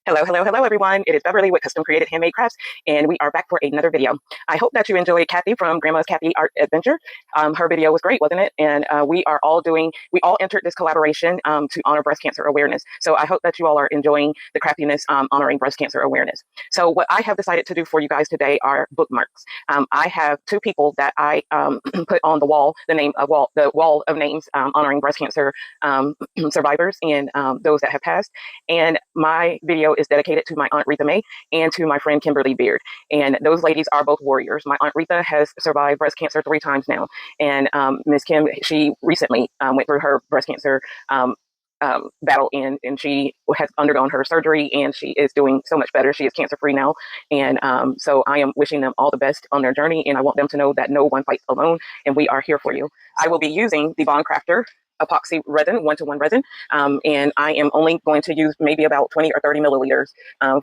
Hello, everyone. It is Beverly with Custom Created Handmade Crafts, and we are back for another video. I hope that you enjoyed Kathy from Grandma's Kathy Art Adventure. Her video was great, wasn't it? And we all entered this collaboration to honor breast cancer awareness. So I hope that you all are enjoying the craftiness honoring breast cancer awareness. So what I have decided to do for you guys today are bookmarks. I have two people that I put on the wall, the wall of names honoring breast cancer survivors and those that have passed. And my video is dedicated to my Aunt Rita May and to my friend Kimberly Beard. And those ladies are both warriors. My Aunt Rita has survived breast cancer 3 times now. And Miss Kim, she recently went through her breast cancer battle, and she has undergone her surgery, and she is doing so much better. She is cancer free now. And so I am wishing them all the best on their journey. And I want them to know that no one fights alone, and we are here for you. I will be using the Bond Crafter epoxy resin, 1-to-1 resin. And I am only going to use maybe about 20 or 30 milliliters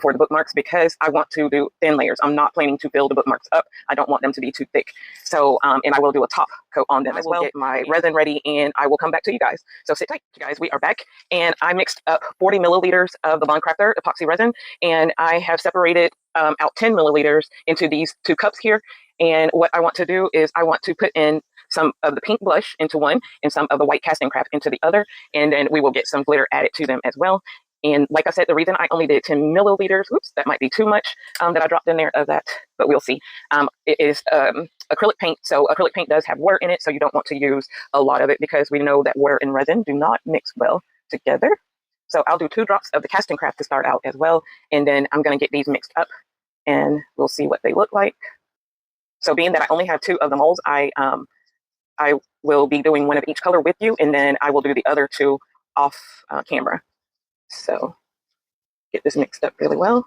for the bookmarks because I want to do thin layers. I'm not planning to fill the bookmarks up. I don't want them to be too thick. So, and I will do a top coat on them as well. Get my resin ready and I will come back to you guys. So sit tight, you guys. We are back, and I mixed up 40 milliliters of the Bond Crafter epoxy resin, and I have separated out 10 milliliters into these 2 cups here. And what I want to do is I want to put in some of the pink blush into one and some of the white casting craft into the other. And then we will get some glitter added to them as well. And like I said, the reason I only did 10 milliliters, oops, that might be too much that I dropped in there of that, but we'll see. It is acrylic paint. So acrylic paint does have water in it. So you don't want to use a lot of it because we know that water and resin do not mix well together. So I'll do 2 drops of the casting craft to start out as well. And then I'm going to get these mixed up and we'll see what they look like. So being that I only have 2 of the molds, I will be doing 1 of each color with you, and then I will do the other 2 off camera. So get this mixed up really well.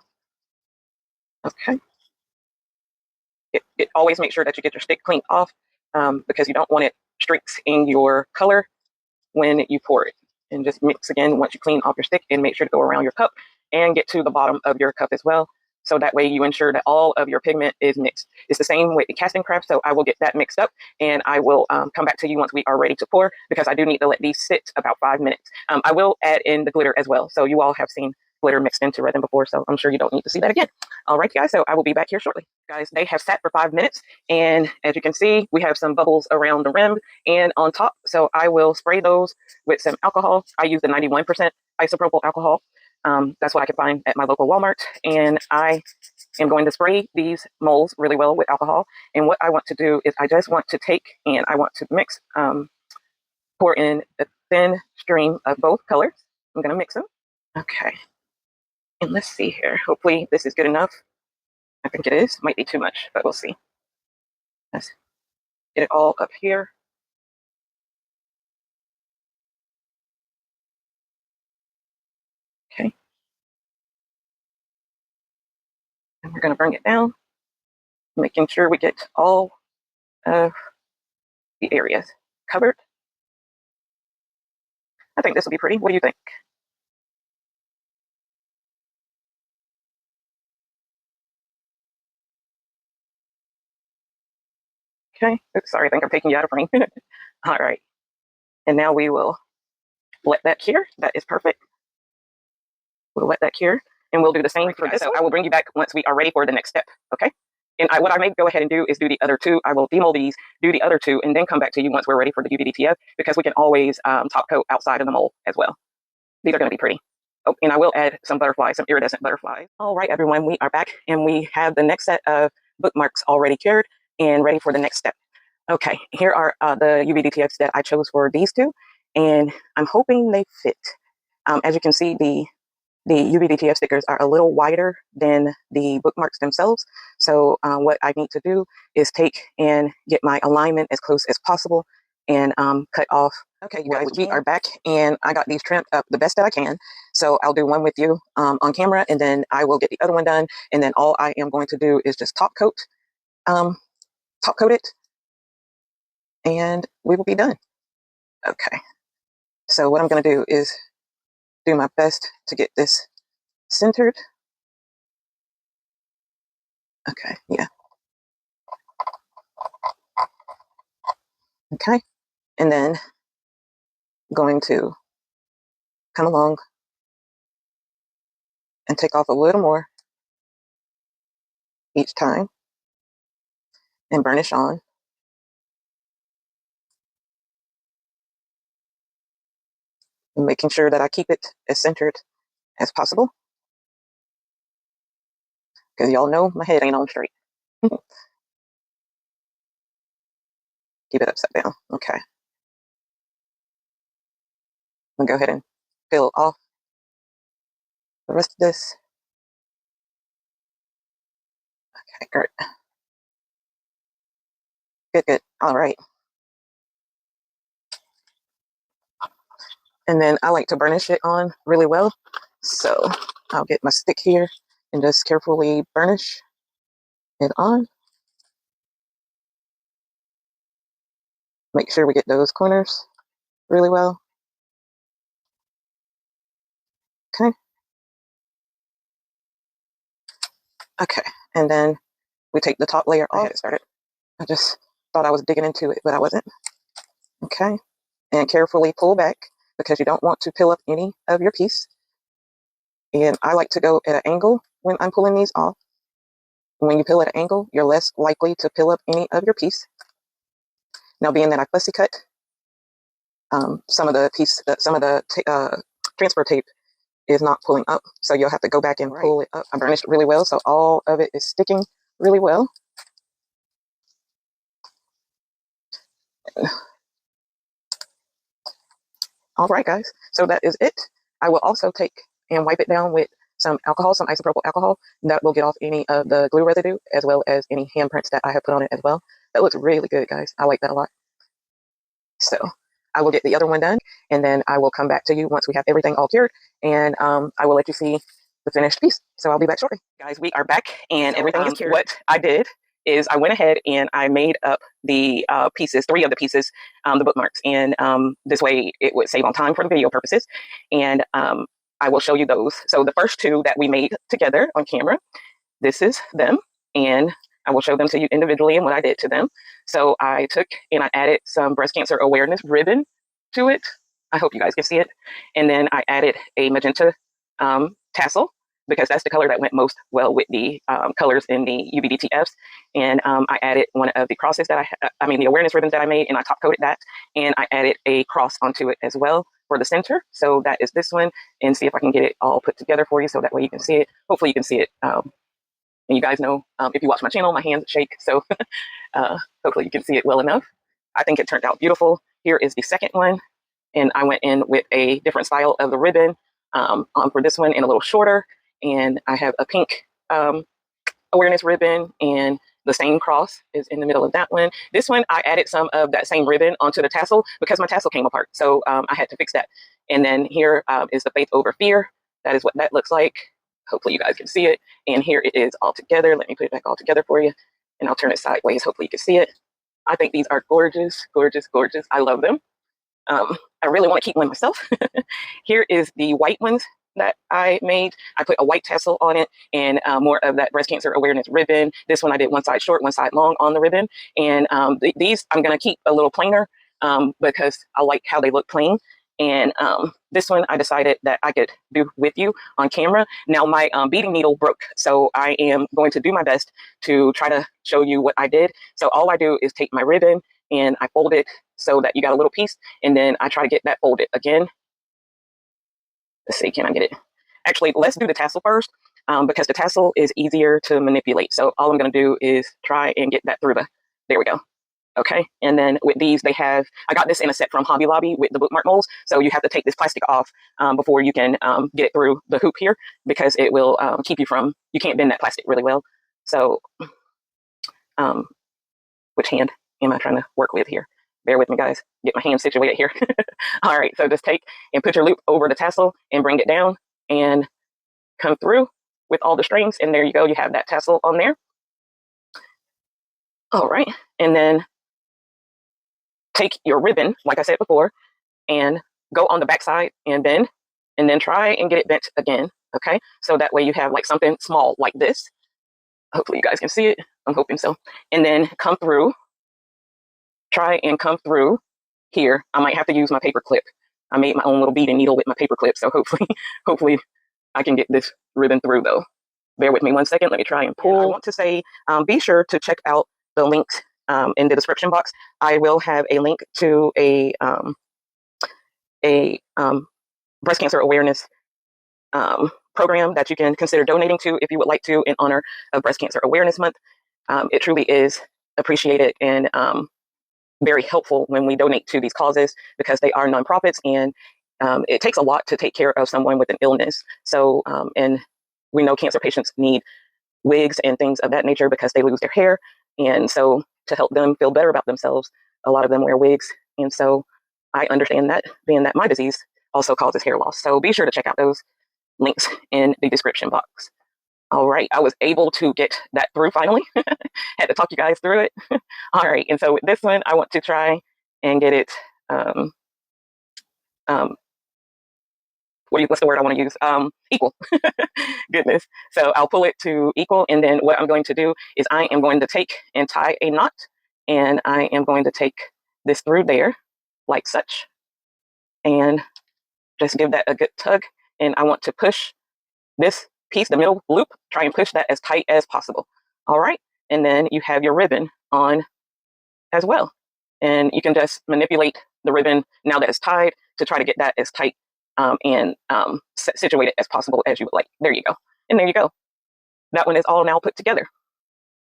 Okay. Always make sure that you get your stick cleaned off because you don't want it streaks in your color when you pour it. And just mix again once you clean off your stick, and make sure to go around your cup and get to the bottom of your cup as well. So that way you ensure that all of your pigment is mixed. It's the same with the casting craft. So I will get that mixed up, and I will come back to you once we are ready to pour, because I do need to let these sit about 5 minutes. I will add in the glitter as well. So you all have seen glitter mixed into resin before, so I'm sure you don't need to see that again. All right, guys, so I will be back here shortly. Guys, they have sat for 5 minutes, and as you can see, we have some bubbles around the rim and on top. So I will spray those with some alcohol. I use the 91% isopropyl alcohol. That's what I can find at my local Walmart. And I am going to spray these molds really well with alcohol. And what I want to do is I just want to take and I want to mix, pour in a thin stream of both colors. I'm going to mix them. Okay. And let's see here. Hopefully this is good enough. I think it is. Might be too much, but we'll see. Let's get it all up here. Okay. And we're going to bring it down, making sure we get all of the areas covered. I think this will be pretty. What do you think? Okay. Oops, sorry, I think I'm taking you out of frame. All right. And now we will let that cure. That is perfect. We'll let that cure, and we'll do the same for this. So I will bring you back once we are ready for the next step. Okay. And what I may go ahead and do is do the other 2. I will demold these, do the other 2, and then come back to you once we're ready for the UVDTF, because we can always top coat outside of the mold as well. These are going to be pretty. Oh, and I will add some butterflies, some iridescent butterflies. All right, everyone, we are back, and we have the next set of bookmarks already cured and ready for the next step. Okay, here are the UVDTFs that I chose for these 2, and I'm hoping they fit. As you can see, the UVDTF stickers are a little wider than the bookmarks themselves. So what I need to do is take and get my alignment as close as possible and cut off. Okay, you guys, we are back, and I got these trimmed up the best that I can. So I'll do one with you on camera, and then I will get the other one done. And then all I am going to do is just top coat it, and we will be done. Okay. So what I'm going to do is do my best to get this centered. Okay, yeah. Okay, and then going to come along and take off a little more each time and burnish on. And making sure that I keep it as centered as possible, because y'all know my head ain't on straight. Keep it upside down. Okay. I'm gonna go ahead and peel off the rest of this. Okay, great. Good, good. All right. And then I like to burnish it on really well. So I'll get my stick here and just carefully burnish it on. Make sure we get those corners really well. Okay. Okay. And then we take the top layer off. I had it started. I just thought I was digging into it, but I wasn't. Okay. And carefully pull back because you don't want to peel up any of your piece. And I like to go at an angle when I'm pulling these off. When you peel at an angle, you're less likely to peel up any of your piece. Now, being that I fussy cut some of the transfer tape is not pulling up, so you'll have to go back and pull it up. I burnished it really well, so all of it is sticking really well. All right, guys, so that is it. I will also take and wipe it down with some alcohol, some isopropyl alcohol. That will get off any of the glue residue as well as any handprints that I have put on it as well. That looks really good, guys. I like that a lot. So I will get the other one done, and then I will come back to you once we have everything all cured, and I will let you see the finished piece. So I'll be back shortly. Guys, we are back, and everything is cured. What I did is I went ahead and I made up the pieces, 3 of the pieces, the bookmarks, and this way it would save on time for the video purposes, and I will show you those. So the first 2 that we made together on camera, this is them, and I will show them to you individually and what I did to them. So I took and I added some breast cancer awareness ribbon to it. I hope you guys can see it. And then I added a magenta tassel, because that's the color that went most well with the colors in the UBDTFs. And I added one of the crosses that the awareness ribbons that I made, and I top coated that. And I added a cross onto it as well for the center. So that is this one. And see if I can get it all put together for you so that way you can see it. Hopefully you can see it. And you guys know, if you watch my channel, my hands shake. So hopefully you can see it well enough. I think it turned out beautiful. Here is the second one. And I went in with a different style of the ribbon for this one, and a little shorter. And I have a pink awareness ribbon, and the same cross is in the middle of that one. This one, I added some of that same ribbon onto the tassel because my tassel came apart. So I had to fix that. And then here is the Faith Over Fear. That is what that looks like. Hopefully you guys can see it. And here it is all together. Let me put it back all together for you. And I'll turn it sideways. Hopefully you can see it. I think these are gorgeous, gorgeous, gorgeous. I love them. I really want to keep one myself. Here is the white ones that I made. I put a white tassel on it and more of that breast cancer awareness ribbon. This one I did one side short, one side long on the ribbon. And these I'm going to keep a little plainer because I like how they look plain. And this one I decided that I could do with you on camera. Now my beading needle broke, so I am going to do my best to try to show you what I did. So all I do is take my ribbon and I fold it so that you got a little piece, and then I try to get that folded again. Let's see, can I get it? Actually, let's do the tassel first because the tassel is easier to manipulate. So all I'm going to do is try and get that through there we go. Okay, and then with these, I got this in a set from Hobby Lobby with the bookmark molds. So you have to take this plastic off before you can get it through the hoop here, because it will keep you can't bend that plastic really well. So which hand am I trying to work with here? Bear with me, guys. Get my hand situated here. All right, so just take and put your loop over the tassel and bring it down and come through with all the strings. And there you go. You have that tassel on there. All right, and then take your ribbon, like I said before, and go on the back side and bend, and then try and get it bent again. Okay, so that way you have like something small like this. Hopefully you guys can see it. I'm hoping so. And then come through. Try and come through here. I might have to use my paper clip. I made my own little beading needle with my paper clip, so hopefully I can get this ribbon through though. Bear with me one second. Let me try and pull. I want to say, be sure to check out the links in the description box. I will have a link to a breast cancer awareness program that you can consider donating to if you would like to in honor of Breast Cancer Awareness Month. It truly is appreciated and very helpful when we donate to these causes because they are nonprofits and it takes a lot to take care of someone with an illness. So, and we know cancer patients need wigs and things of that nature because they lose their hair. And so to help them feel better about themselves, a lot of them wear wigs. And so I understand that, being that my disease also causes hair loss. So be sure to check out those links in the description box. All right, I was able to get that through finally. Had to talk you guys through it. All right, and so with this one, I want to try and get it, what's the word I want to use? Equal. Goodness. So I'll pull it to equal, and then what I'm going to do is I am going to take and tie a knot, and I am going to take this through there, like such, and just give that a good tug. And I want to push this piece, the middle loop, try and push that as tight as possible. All right. And then you have your ribbon on as well. And you can just manipulate the ribbon now that it's tied to try to get that as tight and situated as possible as you would like. There you go. And there you go. That one is all now put together.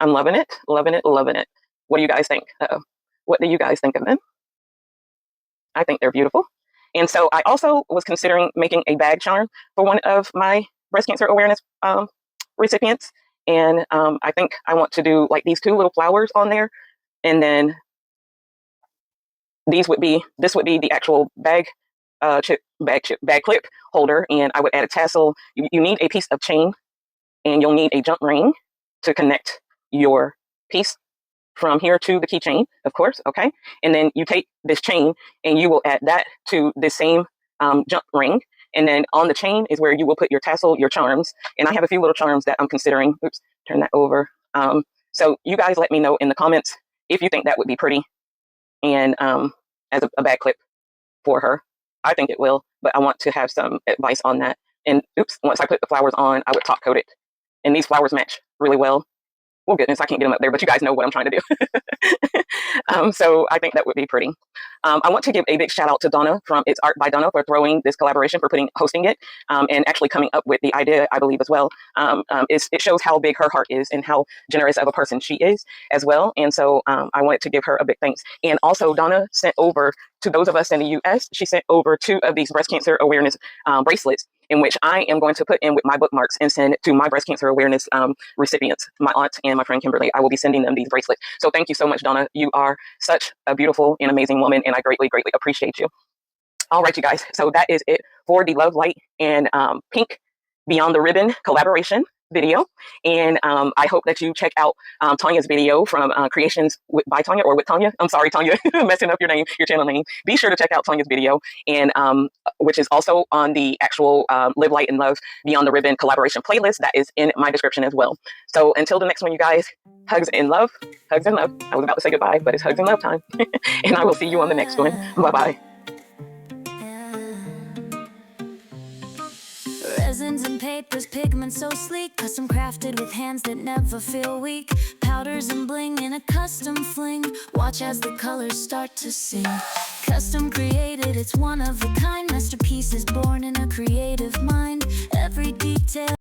I'm loving it, loving it, loving it. What do you guys think? What do you guys think of them? I think they're beautiful. And so I also was considering making a bag charm for one of my breast cancer awareness recipients. And I think I want to do like these two little flowers on there. And then this would be the actual bag clip holder. And I would add a tassel. You need a piece of chain and you'll need a jump ring to connect your piece from here to the keychain, of course, okay? And then you take this chain and you will add that to the same jump ring. And then on the chain is where you will put your tassel, your charms. And I have a few little charms that I'm considering. Oops, turn that over. So you guys let me know in the comments if you think that would be pretty and as a bag clip for her. I think it will, but I want to have some advice on that. And oops, once I put the flowers on, I would top coat it. And these flowers match really well. Well, goodness, I can't get them up there, but you guys know what I'm trying to do. So I think that would be pretty. I want to give a big shout out to Donna from It's Art by Donna for throwing this collaboration, for hosting it, and actually coming up with the idea, I believe, as well. It shows how big her heart is and how generous of a person she is as well. And so I wanted to give her a big thanks. And also Donna sent over, to those of us in the US, she sent over 2 of these breast cancer awareness bracelets, in which I am going to put in with my bookmarks and send to my breast cancer awareness recipients, my aunt and my friend Kimberly. I will be sending them these bracelets. So thank you so much, Donna. You are such a beautiful and amazing woman, and I greatly, greatly appreciate you. All right, you guys. So that is it for the Love, Light, and Pink Beyond the Ribbon collaboration video. And I hope that you check out Tanya's video from Creations by Tanya, or with Tanya. I'm sorry, Tanya, messing up your name, your channel name. Be sure to check out Tanya's video, and which is also on the actual Live, Light, and Love Beyond the Ribbon collaboration playlist that is in my description as well. So until the next one, you guys, hugs and love. Hugs and love. I was about to say goodbye, but it's hugs and love time. And I will see you on the next one. Bye-bye. Resins and papers, pigments so sleek, custom crafted with hands that never feel weak. Powders and bling in a custom fling. Watch as the colors start to sing. Custom created, it's one of a kind. Masterpieces born in a creative mind. Every detail